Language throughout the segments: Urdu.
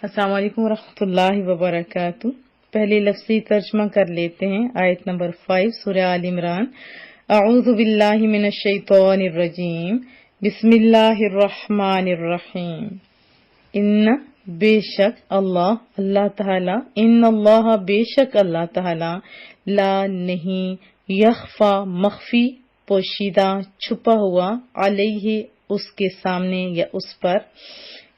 السلام علیکم ورحمۃ اللہ وبرکاتہ۔ پہلے لفظی ترجمہ کر لیتے ہیں۔ آیت نمبر 5 سورہ آل عمران۔ اعوذ باللہ من الشیطان الرجیم، بسم اللہ الرحمن الرحیم۔ ان بے شک اللہ تعالی، ان اللہ بے شک اللہ تعالی، لا نہیں، یخفا مخفی، پوشیدہ، چھپا ہوا، علیہ اس کے سامنے یا اس پر،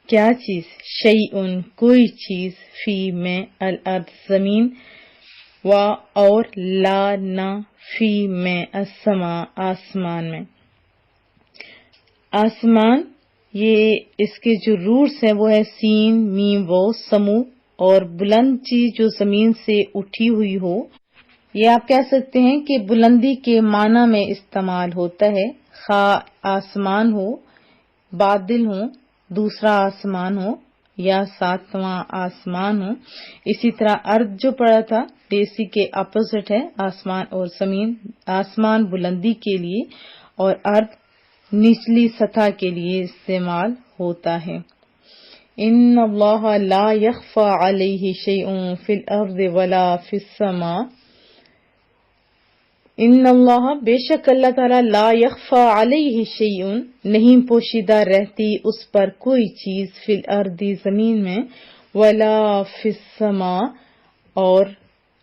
کیا چیز، شیئن کوئی چیز، فی میں الارض زمین، و اور، لا نہ، فی میں السماء آسمان میں۔ آسمان، یہ اس کے جو روٹس ہیں وہ ہے سین میم وہ سمو، اور بلند چیز جو زمین سے اٹھی ہوئی ہو، یہ آپ کہہ سکتے ہیں کہ بلندی کے معنی میں استعمال ہوتا ہے، خواہ آسمان ہو، بادل ہو، دوسرا آسمان ہو یا ساتواں آسمان ہو۔ اسی طرح ارض جو پڑا تھا اسی کے اپوزٹ ہے آسمان اور زمین۔ آسمان بلندی کے لیے اور ارض نچلی سطح کے لیے استعمال ہوتا ہے۔ ان اللہ لا یخفی علیہ شیء فی الارض ولا فی السماء، ان اللہ بے شک اللہ تعالیٰ، لا یخفی علیہ شیء نہیں پوشیدہ رہتی اس پر کوئی چیز، فی الارض زمین میں، ولا فی السماء اور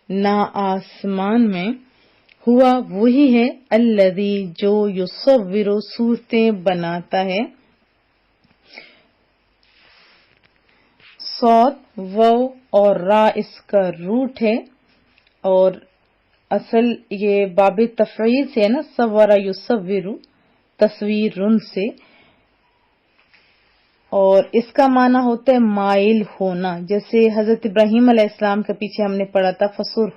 نہ آسمان میں، ہوا وہی ہے، الذی جو یصور صورتیں بناتا ہے، صاد و اور را اس کا روٹ ہے، اور اصل یہ باب تفعیل سے ہے نا، صور یصور، تصویر رن سے، اور اس کا معنی ہوتا ہے مائل ہونا، جیسے حضرت ابراہیم علیہ السلام کے پیچھے ہم نے پڑھا تھا فصور،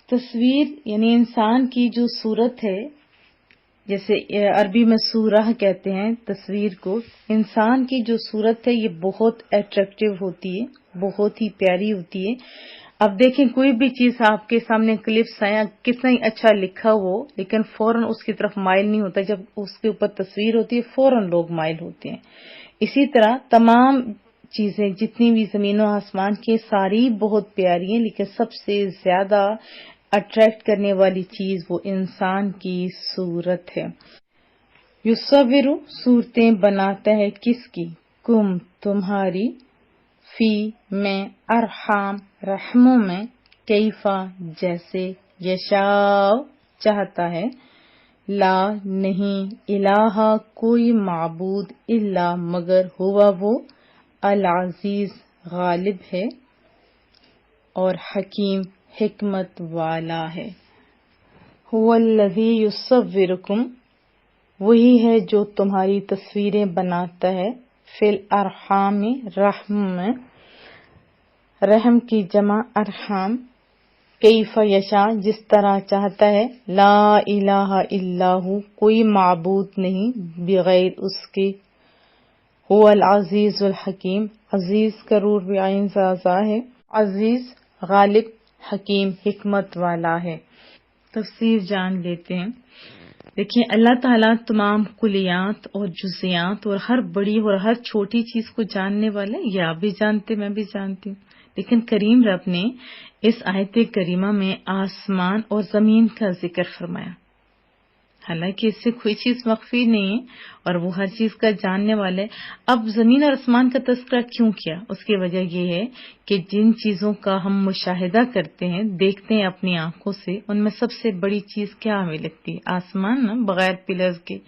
تصویر یعنی انسان کی جو صورت ہے، جیسے عربی میں سورہ کہتے ہیں تصویر کو، انسان کی جو صورت ہے یہ بہت اٹریکٹیو ہوتی ہے، بہت ہی پیاری ہوتی ہے۔ اب دیکھیں کوئی بھی چیز آپ کے سامنے کلپس آیا، کتنا ہی اچھا لکھا ہو لیکن فوراً اس کی طرف مائل نہیں ہوتا، جب اس کے اوپر تصویر ہوتی ہے فوراً لوگ مائل ہوتے ہیں۔ اسی طرح تمام چیزیں جتنی بھی زمین و آسمان کی ساری بہت پیاری ہیں، لیکن سب سے زیادہ اٹریکٹ کرنے والی چیز وہ انسان کی صورت ہے۔ یصور صورتیں بناتا ہے کس کی، کم تمہاری، فی میں، ارحام رحموں میں، کیفا جیسے، یشاء چاہتا ہے، لا نہیں، الہ کوئی معبود، الا مگر، ہوا وہ، العزیز غالب ہے، اور حکیم حکمت والا ہے۔ هو الذی یصورکم وہی ہے جو تمہاری تصویریں بناتا ہے، فی الارحام رحم میں، رحم کی جمع ارحام، کیف یشاء جس طرح چاہتا ہے، لا الہ الا ہو کوئی معبود نہیں بغیر اس کے، هو العزیز الحکیم عزیز کا روٹ بھی عین زازا ہے، عزیز غالب، حکیم حکمت والا ہے۔ تفسیر جان لیتے ہیں۔ دیکھیں اللہ تعالیٰ تمام کلیات اور جزیات اور ہر بڑی اور ہر چھوٹی چیز کو جاننے والے، یہ آپ بھی جانتے میں بھی جانتی ہوں، لیکن کریم رب نے اس آیت کریمہ میں آسمان اور زمین کا ذکر فرمایا، حالانکہ اس سے کوئی چیز مخفی نہیں ہے اور وہ ہر چیز کا جاننے والا ہے۔ اب زمین اور آسمان کا تذکرہ کیوں کیا؟ اس کی وجہ یہ ہے کہ جن چیزوں کا ہم مشاہدہ کرتے ہیں، دیکھتے ہیں اپنی آنکھوں سے، ان میں سب سے بڑی چیز کیا ہمیں لگتی ہے؟ آسمان نا، بغیر پلرز کے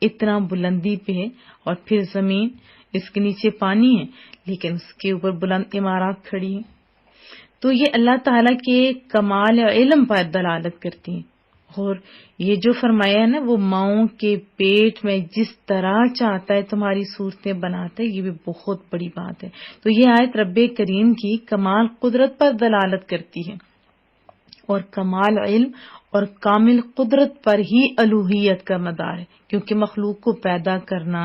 اتنا بلندی پہ ہے، اور پھر زمین، اس کے نیچے پانی ہے لیکن اس کے اوپر بلند عمارات کھڑی ہیں۔ تو یہ اللہ تعالیٰ کے کمال علم پر دلالت کرتی ہیں، اور یہ جو فرمایا ہے نا، وہ ماؤں کے پیٹ میں جس طرح چاہتا ہے تمہاری صورتیں بناتا ہے، یہ بھی بہت بڑی بات ہے۔ تو یہ آیت رب کریم کی کمال قدرت پر دلالت کرتی ہے، اور کمال علم اور کامل قدرت پر ہی الوہیت کا مدار ہے، کیونکہ مخلوق کو پیدا کرنا،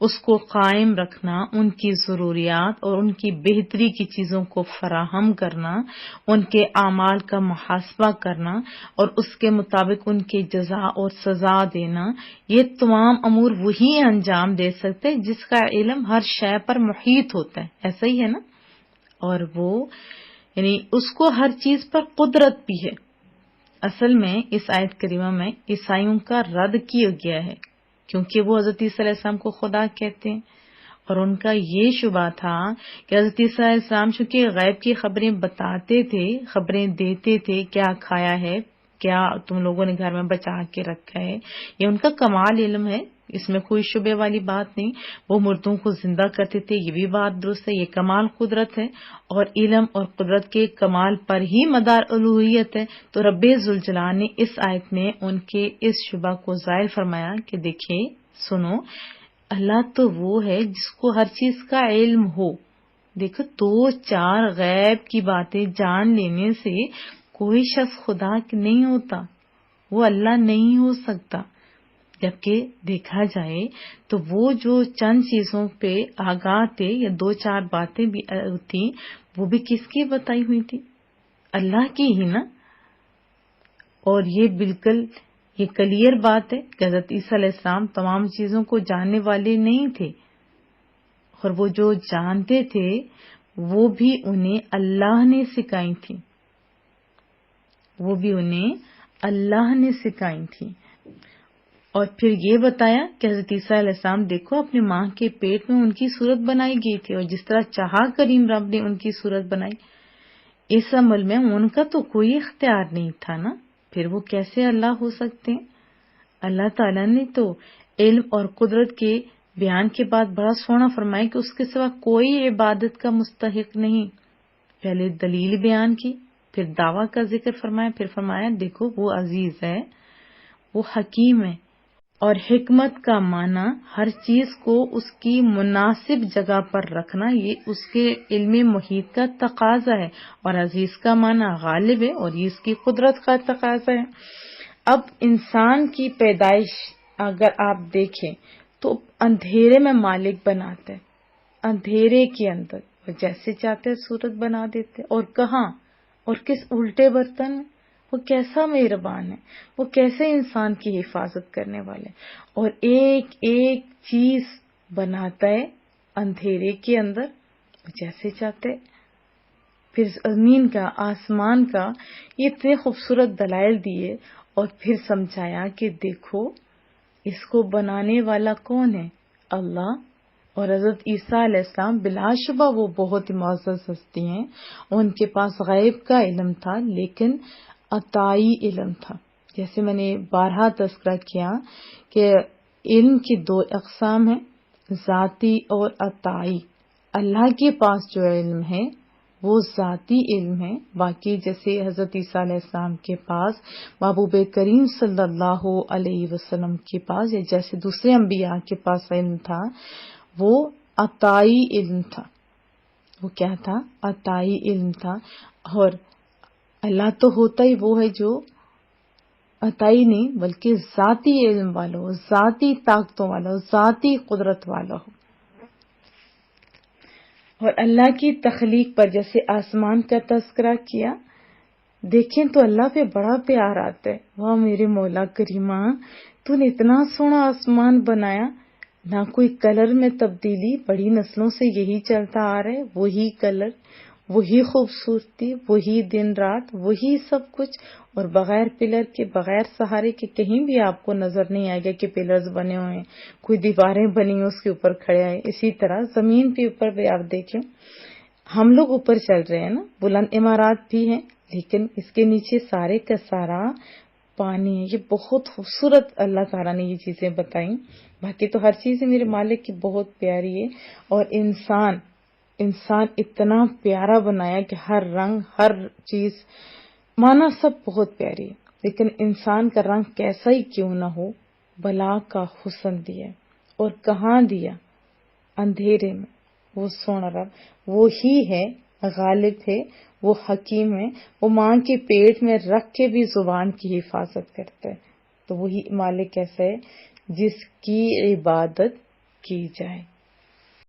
اس کو قائم رکھنا، ان کی ضروریات اور ان کی بہتری کی چیزوں کو فراہم کرنا، ان کے اعمال کا محاسبہ کرنا اور اس کے مطابق ان کے جزا اور سزا دینا، یہ تمام امور وہی انجام دے سکتے جس کا علم ہر شے پر محیط ہوتا ہے، ایسا ہی ہے نا؟ اور وہ یعنی اس کو ہر چیز پر قدرت بھی ہے۔ اصل میں اس آیت کریمہ میں عیسائیوں کا رد کیا گیا ہے، کیونکہ وہ حضرت عیسیٰ علیہ السلام کو خدا کہتے ہیں، اور ان کا یہ شبہ تھا کہ حضرت عیسیٰ علیہ السلام چونکہ غیب کی خبریں بتاتے تھے، خبریں دیتے تھے، کیا کھایا ہے، کیا تم لوگوں نے گھر میں بچا کے رکھا ہے، یہ ان کا کمال علم ہے، اس میں کوئی شبے والی بات نہیں۔ وہ مردوں کو زندہ کرتے تھے، یہ بھی بات درست ہے، یہ کمال قدرت ہے، اور علم اور قدرت کے کمال پر ہی مدار الوہیت ہے۔ تو رب ذوالجلال نے اس آیت میں ان کے اس شبہ کو زائل فرمایا کہ دیکھیں، سنو، اللہ تو وہ ہے جس کو ہر چیز کا علم ہو۔ دیکھو، 2-4 غیب کی باتیں جان لینے سے کوئی شخص خدا نہیں ہوتا، وہ اللہ نہیں ہو سکتا۔ جبکہ دیکھا جائے تو وہ جو چند چیزوں پہ آگاہ تھے یا 2-4 باتیں بھی تھیں، وہ بھی کس کی بتائی ہوئی تھی؟ اللہ کی ہی نا۔ اور یہ بالکل یہ کلیئر بات ہے کہ حضرت عیسیٰ علیہ السلام تمام چیزوں کو جاننے والے نہیں تھے، اور وہ جو جانتے تھے وہ بھی انہیں اللہ نے سکھائی تھی، وہ بھی انہیں اللہ نے سکھائی تھی۔ اور پھر یہ بتایا کہ حضرت عیسیٰ علیہ السلام دیکھو، اپنی ماں کے پیٹ میں ان کی صورت بنائی گئی تھی، اور جس طرح چاہا کریم رب نے ان کی صورت بنائی، اس عمل میں ان کا تو کوئی اختیار نہیں تھا نا، پھر وہ کیسے اللہ ہو سکتے ہیں؟ اللہ تعالیٰ نے تو علم اور قدرت کے بیان کے بعد بڑا سونا فرمایا کہ اس کے سوا کوئی عبادت کا مستحق نہیں۔ پہلے دلیل بیان کی، پھر دعویٰ کا ذکر فرمایا، پھر فرمایا دیکھو وہ عزیز ہے، وہ حکیم ہے، اور حکمت کا معنی ہر چیز کو اس کی مناسب جگہ پر رکھنا، یہ اس کے علم محیط کا تقاضا ہے، اور عزیز کا معنی غالب ہے، اور یہ اس کی قدرت کا تقاضا ہے۔ اب انسان کی پیدائش اگر آپ دیکھیں تو اندھیرے میں مالک بناتا ہے، اندھیرے کے اندر وہ جیسے چاہتے صورت بنا دیتے، اور کہاں اور کس الٹے برتن میں، وہ کیسا مہربان ہے، وہ کیسے انسان کی حفاظت کرنے والے، اور ایک ایک چیز بناتا ہے اندھیرے کے اندر جیسے چاہتے۔ پھر زمین کا، آسمان کا یہ اتنے خوبصورت دلائل دیے، اور پھر سمجھایا کہ دیکھو اس کو بنانے والا کون ہے؟ اللہ۔ اور حضرت عیسیٰ علیہ السلام بلا شبہ وہ بہت ہی معزز ہستی ہیں، ان کے پاس غیب کا علم تھا لیکن عطائی علم تھا۔ جیسے میں نے بارہا تذکرہ کیا کہ علم کی 2 اقسام ہیں، ذاتی اور عطائی۔ اللہ کے پاس جو علم ہے وہ ذاتی علم ہے، باقی جیسے حضرت عیسیٰ علیہ السلام کے پاس، محبوب کریم صلی اللہ علیہ وسلم کے پاس، یا جیسے دوسرے انبیاء کے پاس علم تھا، وہ عطائی علم تھا۔ وہ کیا تھا؟ عطائی علم تھا۔ اور اللہ تو ہوتا ہی وہ ہے جو عطائی نہیں بلکہ ذاتی علم والا ہو، ذاتی طاقتوں والا ہو، ذاتی قدرت والا ہو۔ اور اللہ کی تخلیق پر جیسے آسمان کا تذکرہ کیا، دیکھیں تو اللہ پہ بڑا پیار آتا ہے، واہ میرے مولا کریمہ، تو نے اتنا سونا آسمان بنایا، نہ کوئی کلر میں تبدیلی، بڑی نسلوں سے یہی چلتا آ رہا ہے، وہی کلر، وہی خوبصورتی، وہی دن رات، وہی سب کچھ، اور بغیر پلر کے، بغیر سہارے کے کہیں بھی آپ کو نظر نہیں آئے گا کہ پلرز بنے ہوئے ہیں، کوئی دیواریں بنی ہیں اس کے اوپر کھڑے ہیں۔ اسی طرح زمین کے اوپر بھی آپ دیکھیں، ہم لوگ اوپر چل رہے ہیں نا، بلند عمارات بھی ہیں، لیکن اس کے نیچے سارے کا سارا پانی ہے۔ یہ بہت خوبصورت اللہ تعالیٰ نے یہ چیزیں بتائیں، باقی تو ہر چیز میرے مالک کی بہت پیاری ہے۔ اور انسان اتنا پیارا بنایا کہ ہر رنگ، ہر چیز، مانا سب بہت پیاری ہے، لیکن انسان کا رنگ کیسا ہی کیوں نہ ہو، بلا کا حسن دیا، اور کہاں دیا؟ اندھیرے میں۔ وہ سونا رب وہی ہے، غالب ہے، وہ حکیم ہے، وہ ماں کے پیٹ میں رکھ کے بھی زبان کی حفاظت کرتا ہے. تو وہی مالک کیسا ہے؟ جس کی عبادت کی جائے.